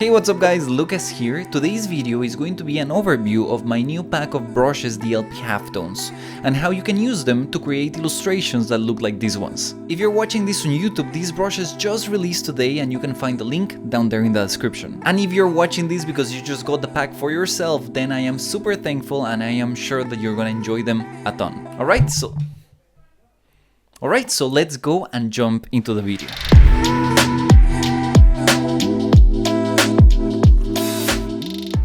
Hey, what's up guys, Lucas here. Today's video is going to be an overview of my new pack of brushes, the LP Halftones, and how you can use them to create illustrations that look like these ones. If you're watching this on YouTube, these brushes just released today and you can find the link down there in the description. And if you're watching this because you just got the pack for yourself, then I am super thankful and I am sure that you're gonna enjoy them a ton. Alright, so let's go and jump into the video.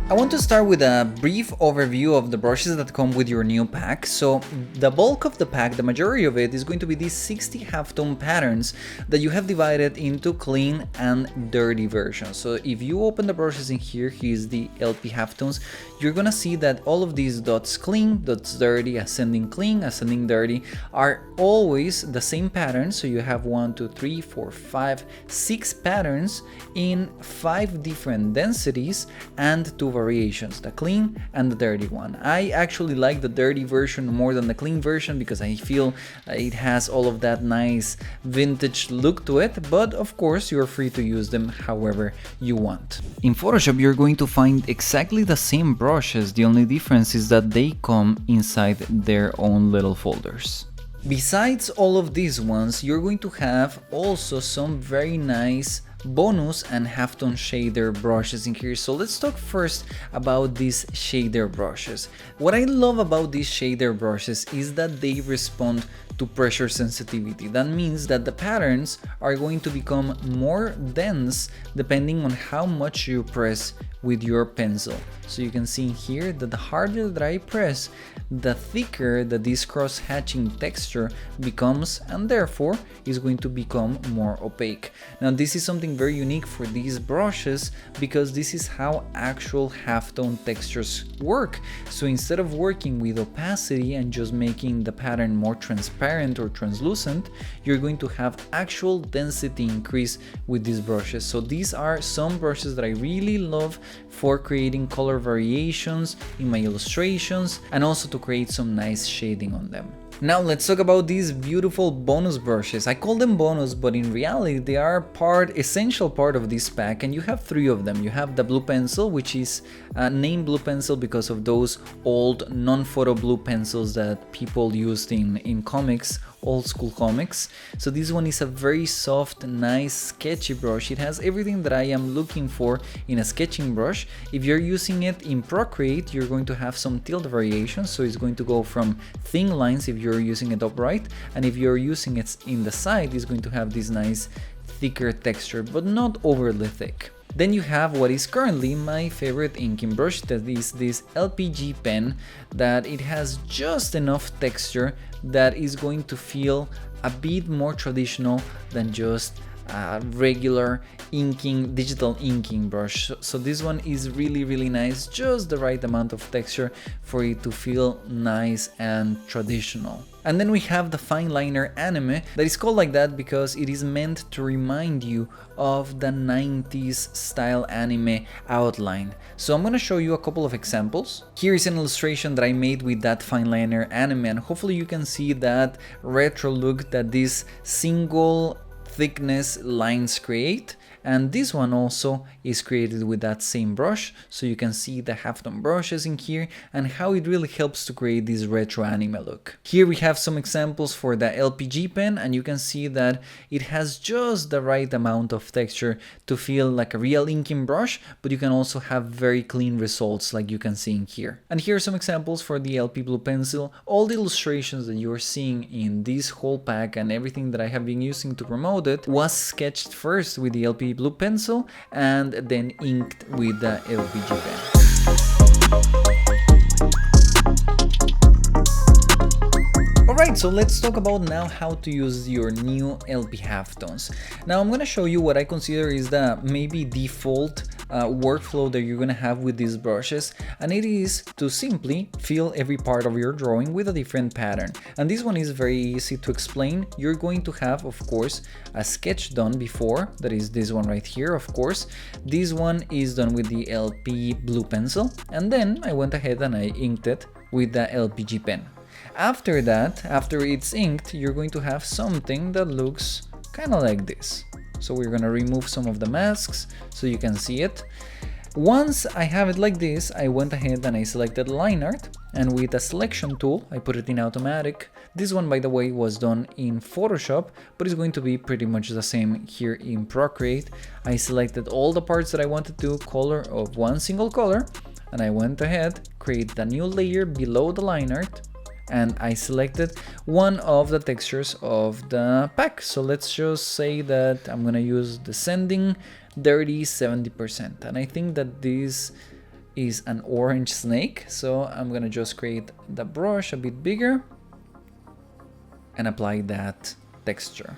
I want to start with a brief overview of the brushes that come with your new pack. So the bulk of the pack, the majority of it, is going to be these 60 halftone patterns that you have divided into clean and dirty versions. So if you open the brushes in here, here's the LP Halftones, you're gonna see that all of these dots clean, dots dirty, ascending clean, ascending dirty are always the same pattern. So you have 1, 2, 3, 4, 5, 6 patterns in 5 different densities and 2 variations, the clean and the dirty one. I actually like the dirty version more than the clean version because I feel it has all of that nice vintage look to it, but of course you're free to use them however you want. In Photoshop you're going to find exactly the same brushes, the only difference is that they come inside their own little folders. Besides all of these ones, you're going to have also some very nice bonus and halftone shader brushes in here. So let's talk first about these shader brushes. What I love about these shader brushes is that they respond to pressure sensitivity. That means that the patterns are going to become more dense depending on how much you press with your pencil. So you can see here that the harder that I press, the thicker that this cross-hatching texture becomes and therefore is going to become more opaque. Now this is something very unique for these brushes because this is how actual halftone textures work. So instead of working with opacity and just making the pattern more transparent or translucent, you're going to have actual density increase with these brushes. So these are some brushes that I really love for creating color variations in my illustrations and also to create some nice shading on them. Now let's talk about these beautiful bonus brushes. I call them bonus, but in reality they are essential part of this pack, and you have 3 of them. You have the blue pencil, which is named blue pencil because of those old non-photo blue pencils that people used in comics, old school comics. So this one is a very soft, nice, sketchy brush. It has everything that I am looking for in a sketching brush. If you're using it in Procreate, you're going to have some tilt variations, so it's going to go from thin lines if you're using it upright, and if you're using it in the side, it's going to have this nice thicker texture, but not overly thick. Then you have what is currently my favorite inking brush, that is this LPG pen, that it has just enough texture that is going to feel a bit more traditional than just a regular inking, digital inking brush. So this one is really nice, just the right amount of texture for it to feel nice and traditional. And then we have the fine liner anime, that is called like that because it is meant to remind you of the 90s style anime outline. So I'm gonna show you a couple of examples. Here is an illustration that I made with that fine liner anime, and hopefully you can see that retro look that this single thickness lines create, and this one also is created with that same brush. So you can see the halftone brushes in here and how it really helps to create this retro anime look. Here we have some examples for the LPG pen, and you can see that it has just the right amount of texture to feel like a real inking brush, but you can also have very clean results like you can see in here. And here are some examples for the LP blue pencil. All the illustrations that you're seeing in this whole pack and everything that I have been using to promote it was sketched first with the LP blue pencil and then inked with the LPG pen. Alright, so let's talk about now how to use your new LP Halftones. Now I'm gonna show you what I consider is the maybe default workflow that you're gonna have with these brushes, and it is to simply fill every part of your drawing with a different pattern. And this one is very easy to explain. You're going to have, of course, a sketch done before, that is this one right here, of course. This one is done with the LP blue pencil, and then I went ahead and I inked it with the LPG pen. After that, after it's inked, you're going to have something that looks kind of like this. So we're gonna remove some of the masks so you can see it. Once I have it like this, I went ahead and I selected line art, and with a selection tool, I put it in automatic. This one, by the way, was done in Photoshop, but it's going to be pretty much the same here in Procreate. I selected all the parts that I wanted to color of one single color, and I went ahead, create a new layer below the line art, and I selected one of the textures of the pack. So let's just say that I'm gonna use descending, dirty 70%, and I think that this is an orange snake, so I'm gonna just create the brush a bit bigger and apply that texture.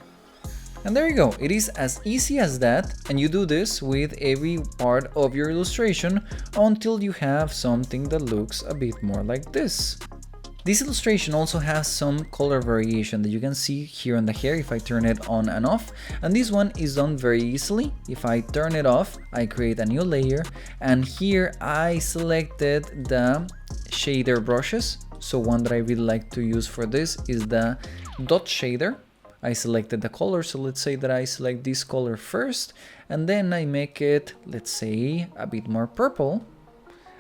And there you go, it is as easy as that, and you do this with every part of your illustration until you have something that looks a bit more like this. This illustration also has some color variation that you can see here on the hair if I turn it on and off, and this one is done very easily. If I turn it off, I create a new layer, and here I selected the shader brushes. So one that I really like to use for this is the dot shader. I selected the color, so let's say that I select this color first, and then I make it, let's say, a bit more purple,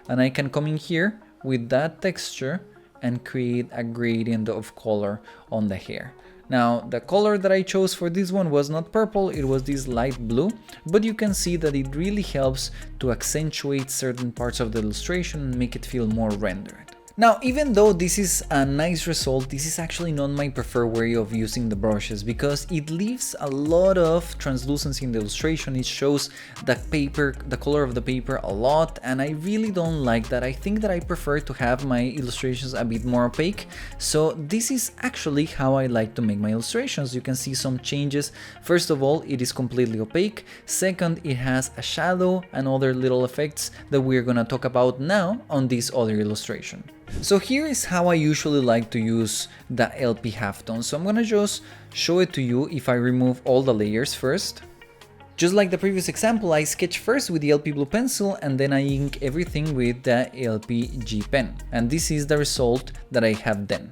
and I can come in here with that texture and create a gradient of color on the hair. Now, the color that I chose for this one was not purple, it was this light blue, but you can see that it really helps to accentuate certain parts of the illustration and make it feel more rendered. Now, even though this is a nice result, this is actually not my preferred way of using the brushes because it leaves a lot of translucency in the illustration. It shows the paper, the color of the paper a lot, and I really don't like that. I think that I prefer to have my illustrations a bit more opaque. So this is actually how I like to make my illustrations. You can see some changes. First of all, it is completely opaque. Second, it has a shadow and other little effects that we're gonna talk about now on this other illustration. So here is how I usually like to use the LP Halftone. So I'm gonna just show it to you if I remove all the layers first. Just like the previous example, I sketch first with the LP Blue pencil and then I ink everything with the LP G pen. And this is the result that I have then.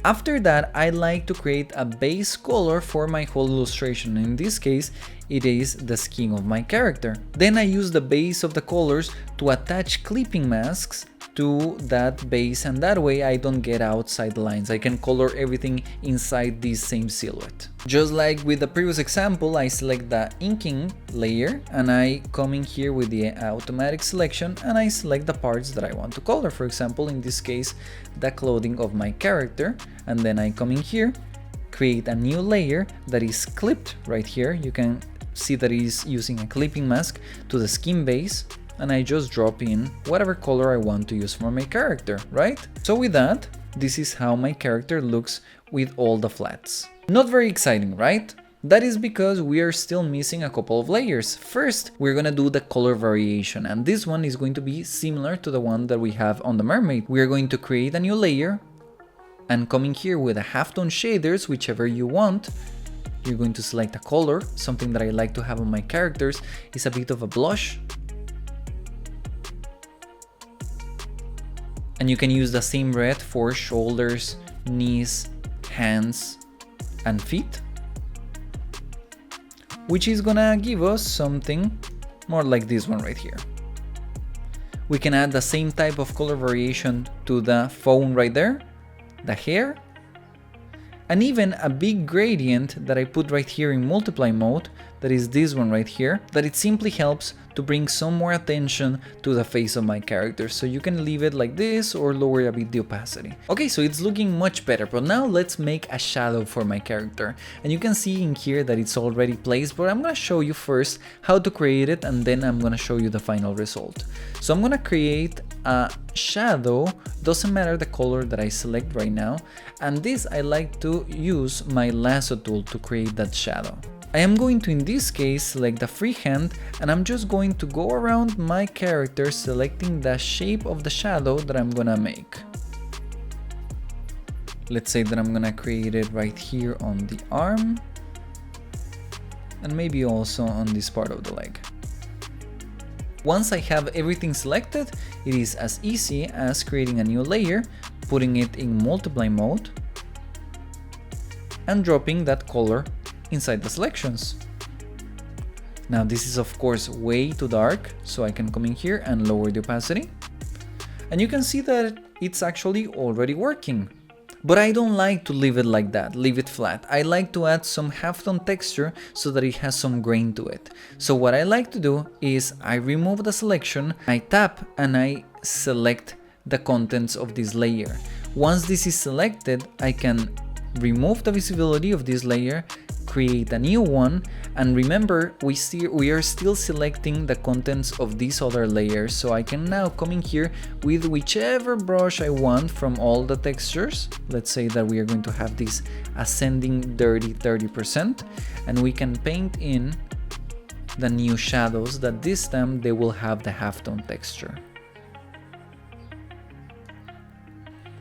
After that, I like to create a base color for my whole illustration. In this case, it is the skin of my character. Then I use the base of the colors to attach clipping masks to that base, and that way I don't get outside the lines. I can color everything inside this same silhouette. Just like with the previous example, I select the inking layer and I come in here with the automatic selection and I select the parts that I want to color. For example, in this case, the clothing of my character, and then I come in here, create a new layer that is clipped right here. You can see that it is using a clipping mask to the skin base, and I just drop in whatever color I want to use for my character, right? So with that, this is how my character looks with all the flats. Not very exciting, right? That is because we are still missing a couple of layers. First, we're gonna do the color variation, and this one is going to be similar to the one that we have on the mermaid. We are going to create a new layer and coming here with a halftone shaders, whichever you want. You're going to select a color. Something that I like to have on my characters is a bit of a blush. And you can use the same red for shoulders, knees, hands, and feet, which is gonna give us something more like this one right here. We can add the same type of color variation to the phone right there, the hair, and even a big gradient that I put right here in multiply mode, that is this one right here, that it simply helps to bring some more attention to the face of my character. So you can leave it like this or lower a bit the opacity. Okay, so it's looking much better, but now let's make a shadow for my character. And you can see in here that it's already placed, but I'm gonna show you first how to create it and then I'm gonna show you the final result. So I'm gonna create a shadow, doesn't matter the color that I select right now, and this I like to use my lasso tool to create that shadow. I am going to, in this case, select the freehand and I'm just going to go around my character selecting the shape of the shadow that I'm gonna make. Let's say that I'm gonna create it right here on the arm and maybe also on this part of the leg. Once I have everything selected, it is as easy as creating a new layer, putting it in multiply mode and dropping that color inside the selections. Now this is of course way too dark, so I can come in here and lower the opacity. And you can see that it's actually already working. But I don't like to leave it like that, leave it flat. I like to add some halftone texture so that it has some grain to it. So what I like to do is I remove the selection, I tap and I select the contents of this layer. Once this is selected, I can remove the visibility of this layer, create a new one, and remember we are still selecting the contents of these other layers, so I can now come in here with whichever brush I want from all the textures. Let's say that we are going to have this ascending dirty 30%, and we can paint in the new shadows that this time they will have the halftone texture.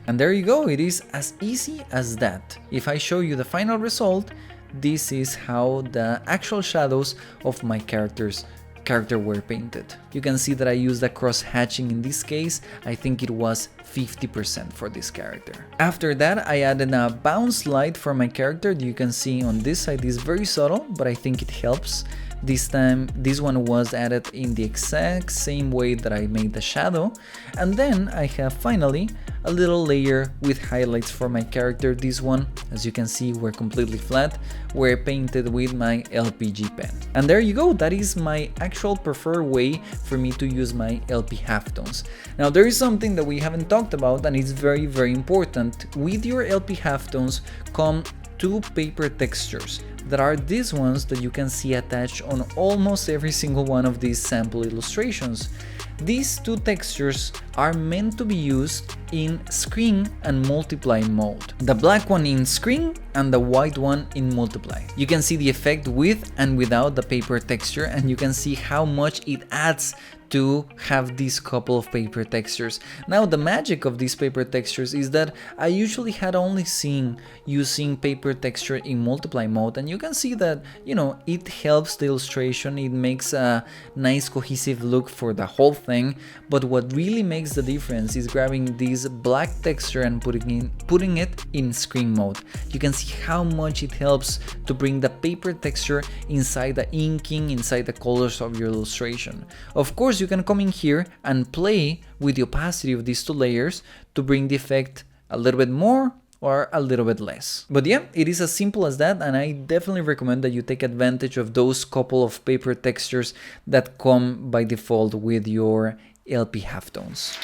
And there you go, it is as easy as that. If I show you the final result, this is how the actual shadows of my character were painted. You can see that I used a cross hatching in this case. I think it was 50% for this character. After that, I added a bounce light for my character. You can see on this side is very subtle, but I think it helps. This time, this one was added in the exact same way that I made the shadow. And then I have finally a little layer with highlights for my character. This one, as you can see, were completely flat, were painted with my LPG pen. And there you go, that is my actual preferred way for me to use my LP halftones. Now there is something that we haven't talked about, and it's very, very important. With your LP halftones come two paper textures that are these ones that you can see attached on almost every single one of these sample illustrations. These two textures are meant to be used in screen and multiply mode. The black one in screen and the white one in multiply. You can see the effect with and without the paper texture, and you can see how much it adds to have these couple of paper textures. Now the magic of these paper textures is that I usually had only seen using paper texture in multiply mode, and you can see that, you know, it helps the illustration, it makes a nice cohesive look for the whole thing. But what really makes the difference is grabbing this black texture and putting it in screen mode. You can see how much it helps to bring the paper texture inside the inking, inside the colors of your illustration. Of course, you can come in here and play with the opacity of these two layers to bring the effect a little bit more or a little bit less. But yeah, it is as simple as that, and I definitely recommend that you take advantage of those couple of paper textures that come by default with your LP halftones.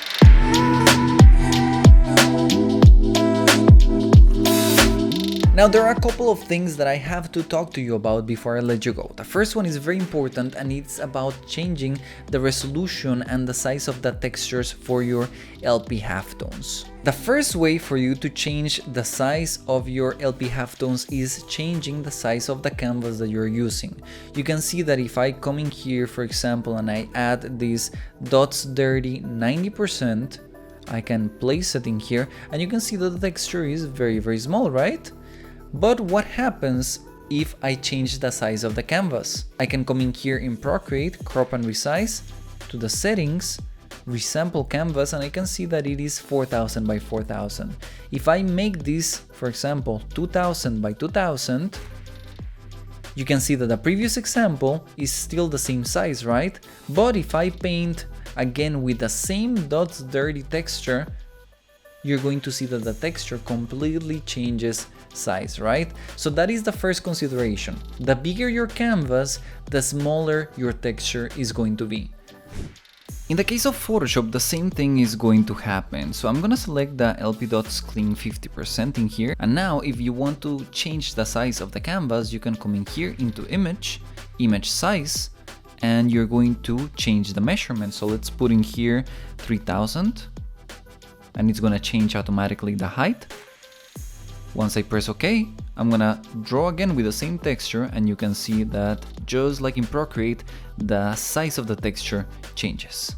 Now there are a couple of things that I have to talk to you about before I let you go. The first one is very important, and it's about changing the resolution and the size of the textures for your LP halftones. The first way for you to change the size of your LP halftones is changing the size of the canvas that you're using. You can see that if I come in here, for example, and I add this dots dirty 90%, I can place it in here, and you can see that the texture is very, very small, right? But what happens if I change the size of the canvas? I can come in here in Procreate, crop and resize, to the settings, resample canvas, and I can see that it is 4000 by 4000. If I make this, for example, 2000 by 2000, you can see that the previous example is still the same size, right? But if I paint again with the same dots dirty texture, you're going to see that the texture completely changes size, right? So that is the first consideration. The bigger your canvas, the smaller your texture is going to be. In the case of Photoshop, the same thing is going to happen. So I'm gonna select the LP Dots Clean 50% in here. And now if you want to change the size of the canvas, you can come in here into Image, Image Size, and you're going to change the measurement. So let's put in here 3000. And it's gonna change automatically the height. Once I press OK, I'm gonna draw again with the same texture, and you can see that just like in Procreate, the size of the texture changes.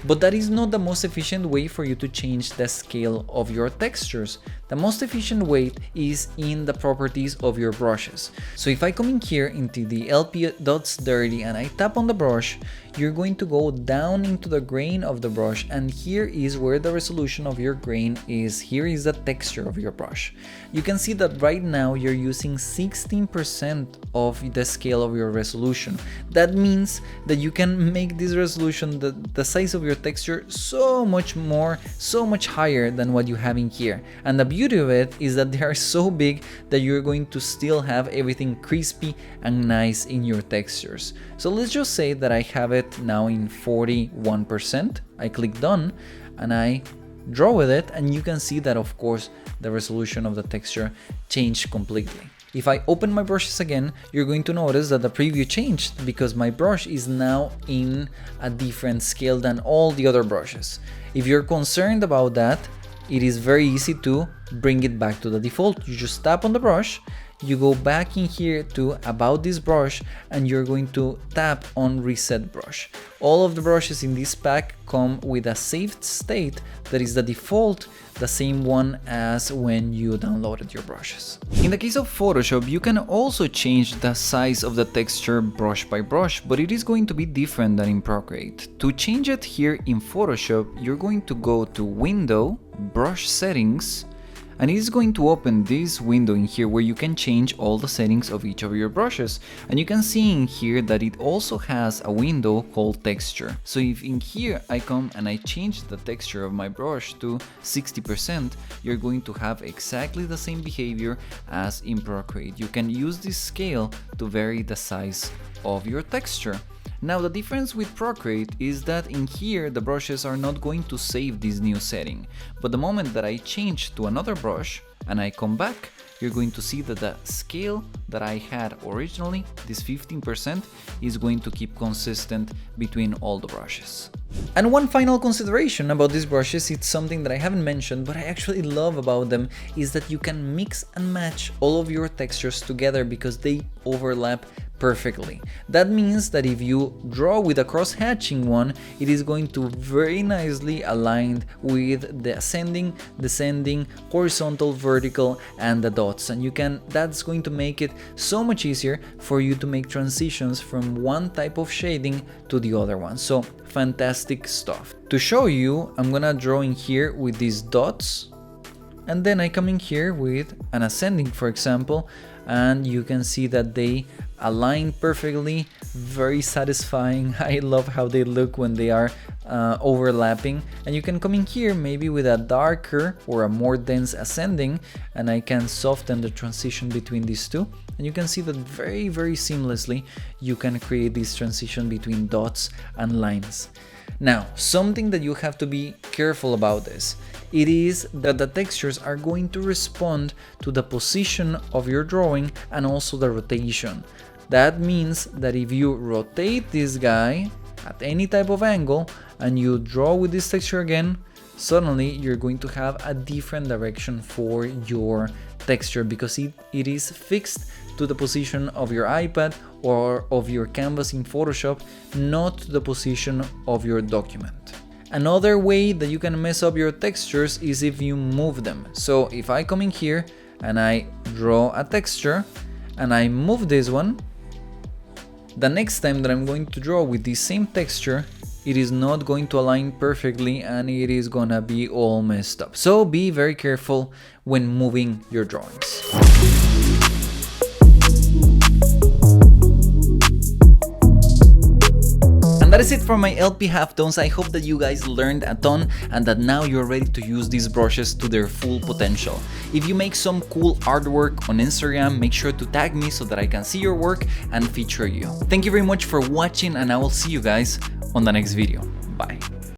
But that is not the most efficient way for you to change the scale of your textures. The most efficient way is in the properties of your brushes. So if I come in here into the LP dots dirty and I tap on the brush, you're going to go down into the grain of the brush, and here is where the resolution of your grain is. Here is the texture of your brush. You can see that right now you're using 16% of the scale of your resolution. That means that you can make this resolution, the size of your texture, so much more, so much higher than what you have in here. And the beauty of it is that they are so big that you're going to still have everything crispy and nice in your textures. So let's just say that I have it now in 41%. I click done and I draw with it, and you can see that of course the resolution of the texture changed completely. If I open my brushes again, you're going to notice that the preview changed because my brush is now in a different scale than all the other brushes. If you're concerned about that, it is very easy to bring it back to the default. You just tap on the brush, you go back in here to about this brush, and you're going to tap on reset brush. All of the brushes in this pack come with a saved state that is the default, the same one as when you downloaded your brushes. In the case of Photoshop, you can also change the size of the texture brush by brush, but it is going to be different than in Procreate. To change it here in Photoshop, you're going to go to Window, Brush Settings, and it is going to open this window in here where you can change all the settings of each of your brushes. And you can see in here that it also has a window called texture. So if in here I come and I change the texture of my brush to 60%, you're going to have exactly the same behavior as in Procreate. You can use this scale to vary the size of your texture. Now the difference with Procreate is that in here the brushes are not going to save this new setting, but the moment that I change to another brush and I come back, you're going to see that the scale that I had originally, this 15%, is going to keep consistent between all the brushes. And one final consideration about these brushes, it's something that I haven't mentioned but I actually love about them, is that you can mix and match all of your textures together because they overlap perfectly. That means that if you draw with a cross-hatching one, it is going to very nicely align with the ascending, descending, horizontal, vertical, and the dots. And that's going to make it so much easier for you to make transitions from one type of shading to the other one. So fantastic stuff. To show you, I'm gonna draw in here with these dots, and then I come in here with an ascending, for example, and you can see that they align perfectly, very satisfying. I love how they look when they are overlapping. And you can come in here maybe with a darker or a more dense ascending, and I can soften the transition between these two. And you can see that very, very seamlessly you can create this transition between dots and lines. Now, something that you have to be careful about this, it is that the textures are going to respond to the position of your drawing and also the rotation. That means that if you rotate this guy at any type of angle and you draw with this texture again, suddenly you're going to have a different direction for your texture because it is fixed to the position of your iPad or of your canvas in Photoshop, not the position of your document. Another way that you can mess up your textures is if you move them. So if I come in here and I draw a texture and I move this one, the next time that I'm going to draw with the same texture, it is not going to align perfectly and it is gonna be all messed up. So be very careful when moving your drawings. That is it for my LP Halftones. I hope that you guys learned a ton and that now you're ready to use these brushes to their full potential. If you make some cool artwork on Instagram, make sure to tag me so that I can see your work and feature you. Thank you very much for watching, and I will see you guys on the next video. Bye.